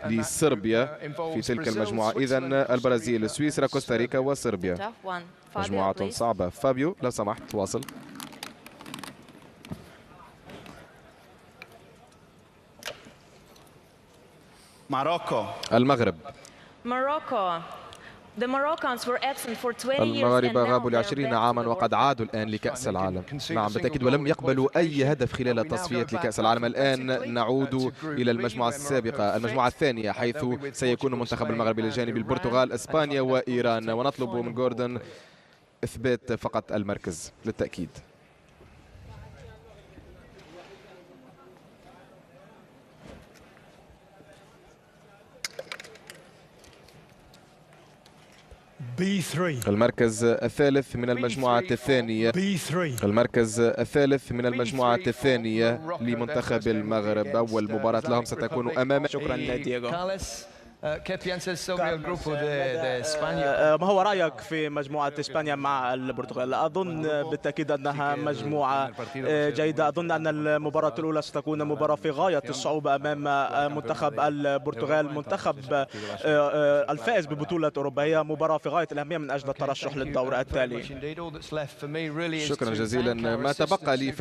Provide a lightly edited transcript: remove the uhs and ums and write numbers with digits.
لصربيا في تلك المجموعة. إذن البرازيل، سويسرا، كوستاريكا وصربيا. مجموعة صعبة. فابيو لو سمحت واصل. المغرب. المغاربة غابوا ل20 عاما وقد عادوا الآن لكأس العالم. نعم بالتأكيد، ولم يقبلوا أي هدف خلال التصفيات لكأس العالم. الآن نعود إلى المجموعة السابقة، المجموعة الثانية، حيث سيكون منتخب المغرب إلى جانب البرتغال، إسبانيا وإيران. ونطلب من جوردن إثبات فقط المركز للتأكيد. المركز الثالث من المجموعة الثانية. المركز الثالث من المجموعة الثانية لمنتخب المغرب. أول مباراة لهم ستكون أمام. شكرا دييغو. ما هو رأيك في مجموعة إسبانيا مع البرتغال؟ أظن بالتأكيد أنها مجموعة جيدة. أظن أن المباراة الأولى ستكون مباراة في غاية الصعوبة أمام منتخب البرتغال، منتخب الفائز ببطولة أوروبية. مباراة في غاية الأهمية من أجل الترشح للدور التالي. شكرا جزيلا. ما تبقى لي